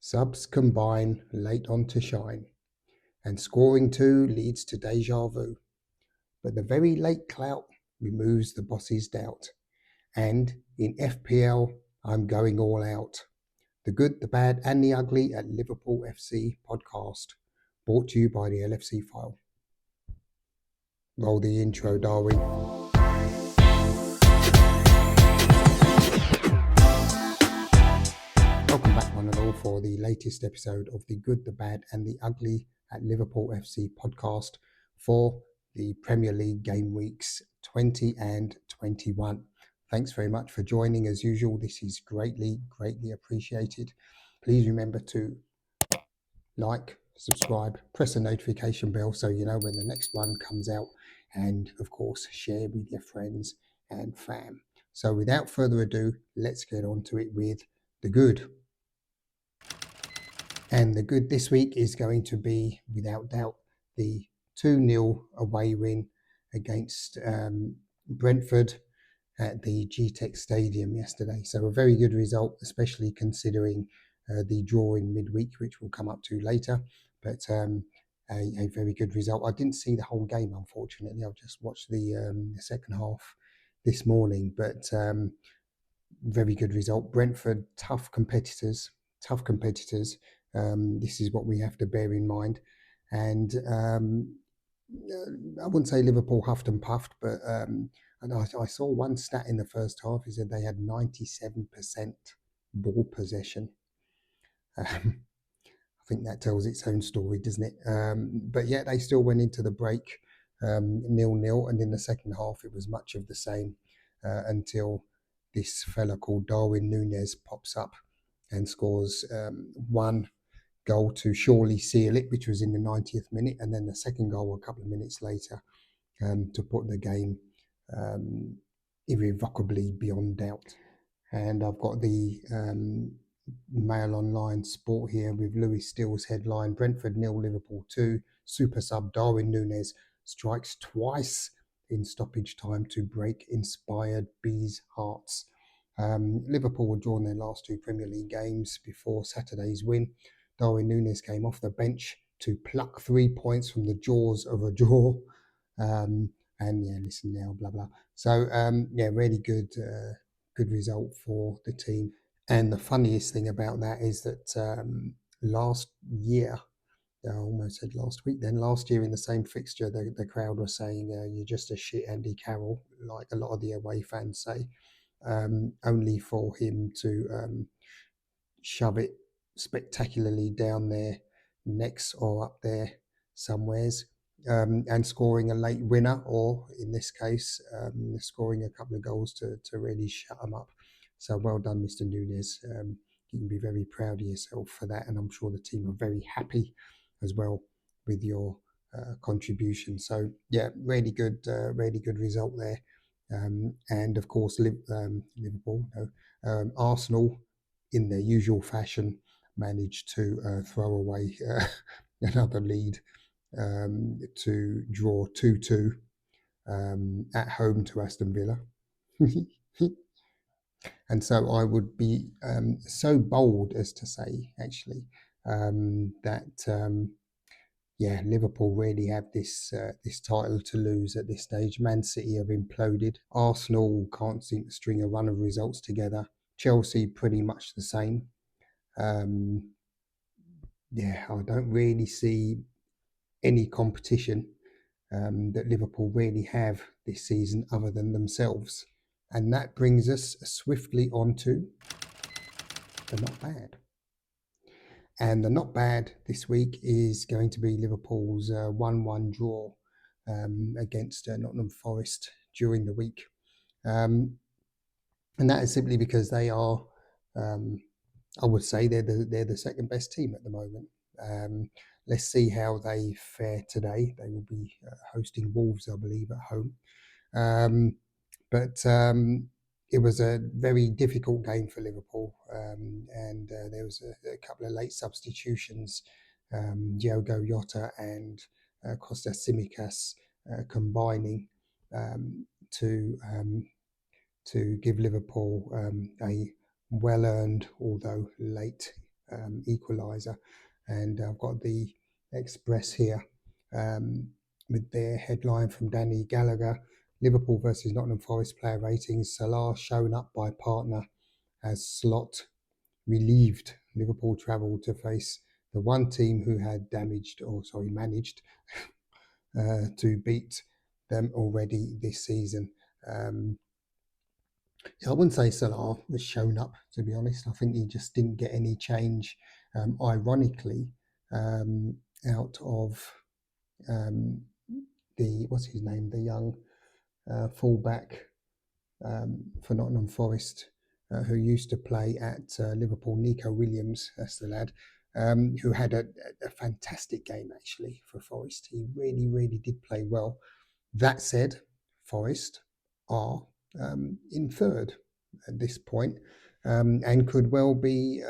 Subs combine late on to shine, and scoring two leads to deja vu. But the very late clout removes the boss's doubt. And in FPL, I'm going all out. The good, the bad, and the ugly at Liverpool FC podcast, brought to you by the LFC File. Roll the intro, Darwin. Welcome back, one and all, for the latest episode of the good, the bad, and the ugly at Liverpool FC podcast for the Premier League game weeks 20 and 21. Thanks very much for joining. As usual, this is greatly appreciated. Please remember to like, subscribe, press the notification bell so you know when the next one comes out, and of course share with your friends and fam. So without further ado, let's get on to it with the good. And the good this week is going to be, without doubt, the 2-0 away win against Brentford at the GTEC Stadium yesterday. So a very good result, especially considering the draw in midweek, which we'll come up to later. But a very good result. I didn't see the whole game, unfortunately. I've just watched the second half this morning. But very good result. Brentford, tough competitors. This is what we have to bear in mind. And I wouldn't say Liverpool huffed and puffed, but and I saw one stat in the first half. He said they had 97% ball possession. I think that tells its own story, doesn't it? But yet they still went into the break 0-0, and in the second half it was much of the same until this fella called Darwin Núñez pops up and scores one goal to surely seal it, which was in the 90th minute, and then the second goal a couple of minutes later to put the game irrevocably beyond doubt. And I've got the Mail Online Sport here with Lewis Steele's headline: Brentford 0, Liverpool 2. Super sub Darwin Núñez strikes twice in stoppage time to break inspired Bees' hearts. Liverpool had drawn their last two Premier League games before Saturday's win. Darwin Núñez came off the bench to pluck 3 points from the jaws of a draw. And yeah, listen now, blah, blah. So yeah, really good result for the team. And the funniest thing about that is that last year, I almost said last week then, last year in the same fixture, the crowd was saying, you're just a shit Andy Carroll, like a lot of the away fans say, only for him to shove it spectacularly down their necks or up there somewheres, and scoring a late winner, or in this case, scoring a couple of goals to really shut them up. So well done, Mr. Núñez. You can be very proud of yourself for that, and I'm sure the team are very happy as well with your contribution. So yeah, really good result there. And of course, Liverpool, Arsenal, in their usual fashion, managed to throw away another lead to draw 2-2 at home to Aston Villa. And so I would be so bold as to say, actually, that yeah, Liverpool really have this title to lose at this stage. Man City have imploded. Arsenal can't seem to string a run of results together. Chelsea pretty much the same. Yeah, I don't really see any competition that Liverpool really have this season other than themselves. And that brings us swiftly on to the not bad. And the not bad this week is going to be Liverpool's 1-1 draw against Nottingham Forest during the week. And that is simply because they are, I would say, they're the second best team at the moment. Let's see how they fare today. They will be hosting Wolves, I believe, at home. But it was a very difficult game for Liverpool, and there was a couple of late substitutions. Diogo Jota and Kostas Tsimikas combining to give Liverpool a well-earned, although late, equaliser. And I've got the Express here with their headline from Danny Gallagher: Liverpool versus Nottingham Forest player ratings. Salah shown up by partner as Slot relieved. Liverpool travelled to face the one team who had managed to beat them already this season. I wouldn't say Salah was shown up, to be honest. I think he just didn't get any change, ironically, out of what's his name, the young fullback for Nottingham Forest, who used to play at Liverpool, Nico Williams, that's the lad, who had a fantastic game actually for Forest. He really, really did play well. That said, Forest are in third at this point, and could well be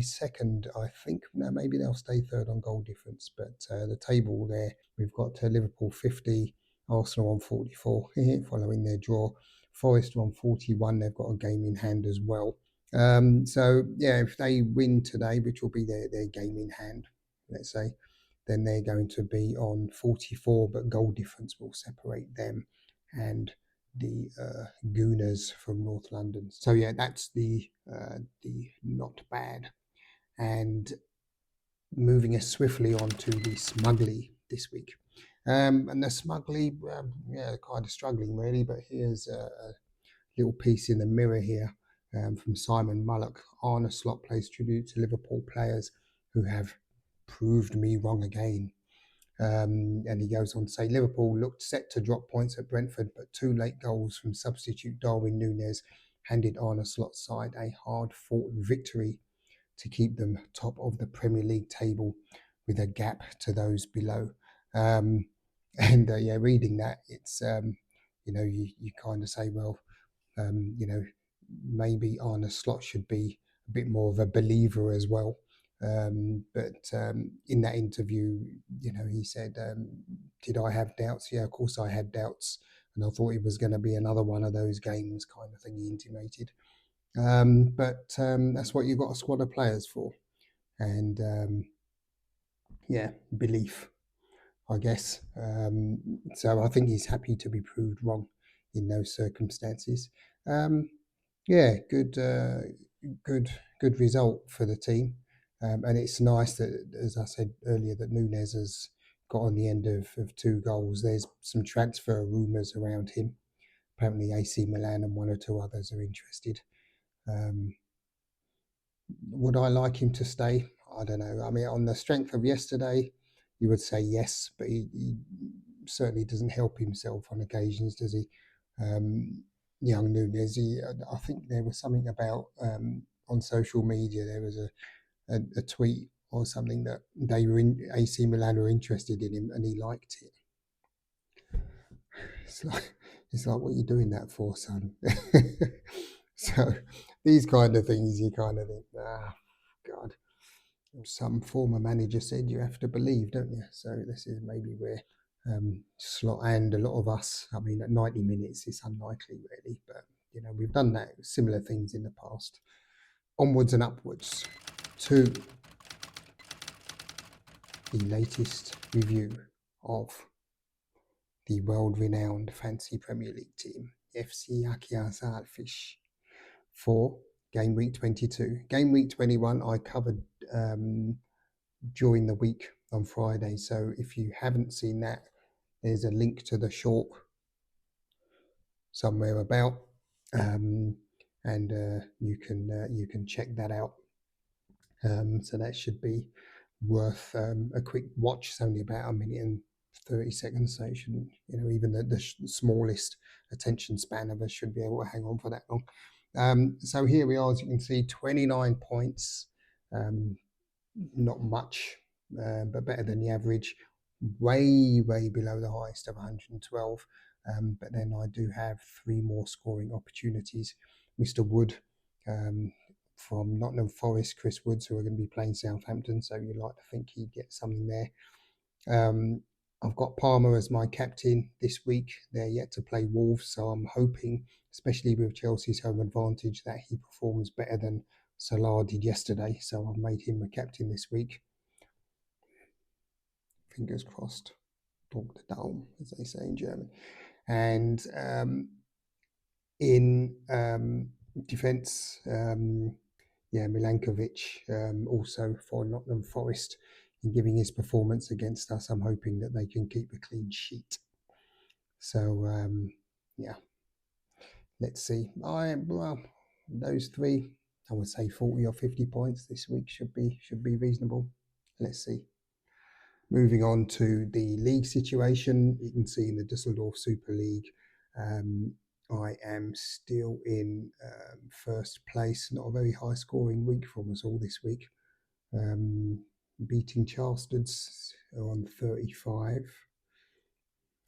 second. I think no, maybe they'll stay third on goal difference. But the table there, we've got Liverpool 50, Arsenal on 44, following their draw. Forest on 41. They've got a game in hand as well. So yeah, if they win today, which will be their game in hand, let's say, then they're going to be on 44, but goal difference will separate them and the Gooners from North London. So yeah, that's the not bad. And moving us swiftly on to the Smugly this week. And the Smugly, kind of struggling really, but here's a little piece in the Mirror here from Simon Mullock. Arne Slot pays tribute to Liverpool players who have proved me wrong again. And he goes on to say, Liverpool looked set to drop points at Brentford, but two late goals from substitute Darwin Núñez handed Arne Slot's side a hard-fought victory to keep them top of the Premier League table with a gap to those below. Reading that, it's, you kind of say, well, maybe Arne Slot should be a bit more of a believer as well. But in that interview, he said, did I have doubts? Yeah, of course I had doubts. And I thought it was going to be another one of those games kind of thing, he intimated. But that's what you've got a squad of players for. And belief, I guess. So I think he's happy to be proved wrong in those circumstances. Good result for the team. And it's nice that, as I said earlier, that Núñez has got on the end of 2 goals. There's some transfer rumours around him. Apparently AC Milan and 1 or 2 others are interested. Would I like him to stay? I don't know. I mean, on the strength of yesterday, you would say yes, but he certainly doesn't help himself on occasions, does he? Young Núñez, I think there was something about on social media, there was a tweet or something that AC Milan were interested in him and he liked it. It's like, what are you doing that for, son? So these kind of things, you kind of think, God. Some former manager said you have to believe, don't you? So this is maybe where Slot and a lot of us, I mean, at 90 minutes, it's unlikely really, but we've done that, similar things in the past. Onwards and upwards to the latest review of the world-renowned fancy Premier League team, FC Akia Saarfish, for Game Week 22. Game Week 21 I covered during the week on Friday, so if you haven't seen that, there's a link to the short somewhere about, and you can check that out. So that should be worth a quick watch. It's only about 1 minute and 30 seconds, so you shouldn't, even the smallest attention span of us should be able to hang on for that long. So here we are, as you can see, 29 points, not much, but better than the average, way below the highest of 112. But then I do have 3 more scoring opportunities. Mr. Wood from Nottingham Forest, Chris Woods, who are going to be playing Southampton, so you'd like to think he'd get something there. I've got Palmer as my captain this week. They're yet to play Wolves, so I'm hoping, especially with Chelsea's home advantage, that he performs better than Salah did yesterday, so I've made him a captain this week. Fingers crossed. Talk the Daumen, as they say in German. And in defence, Milankovic also for Nottingham Forest in giving his performance against us. I'm hoping that they can keep a clean sheet. So let's see. Those three, I would say 40 or 50 points this week should be reasonable. Let's see. Moving on to the league situation, you can see in the Düsseldorf Super League, I am still in first place. Not a very high scoring week from us all this week. Beating Charleston's on 35.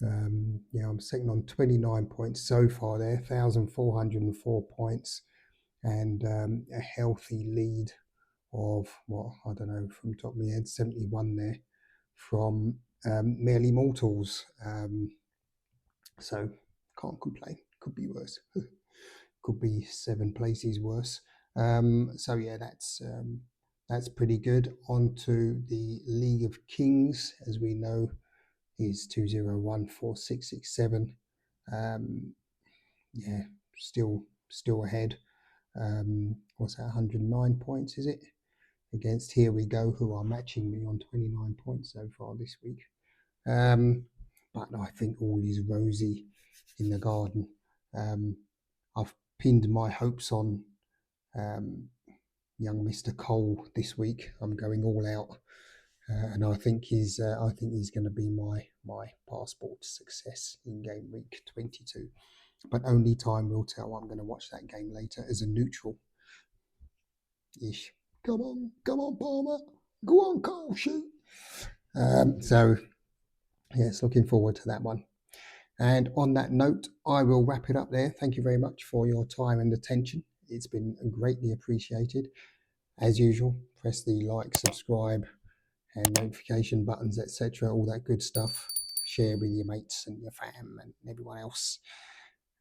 I'm second on 29 points so far there, 1,404 points, and a healthy lead of, I don't know, from top of my head, 71 there from Merely Mortals. So can't complain. Could be worse. Could be 7 places worse. That's pretty good. On to the League of Kings, as we know, is 2014667. Still ahead. What's that? 109 points, is it? Against Here We Go, who are matching me on 29 points so far this week. But I think all is rosy in the garden. I've pinned my hopes on young Mr. Cole this week. I'm going all out, and I think he's going to be my passport to success in game week 22. But only time will tell. I'm going to watch that game later as a neutral. Ish. Come on, Palmer. Go on, Cole, shoot. Yes, looking forward to that one. And on that note, I will wrap it up there. Thank you very much for your time and attention. It's been greatly appreciated. As usual, press the like, subscribe, and notification buttons, etc. All that good stuff. Share with your mates and your fam and everyone else.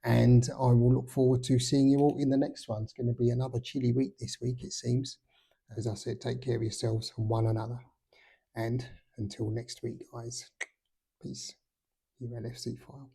And I will look forward to seeing you all in the next one. It's going to be another chilly week this week, it seems. As I said, take care of yourselves and one another. And until next week, guys, peace. Your LFC File.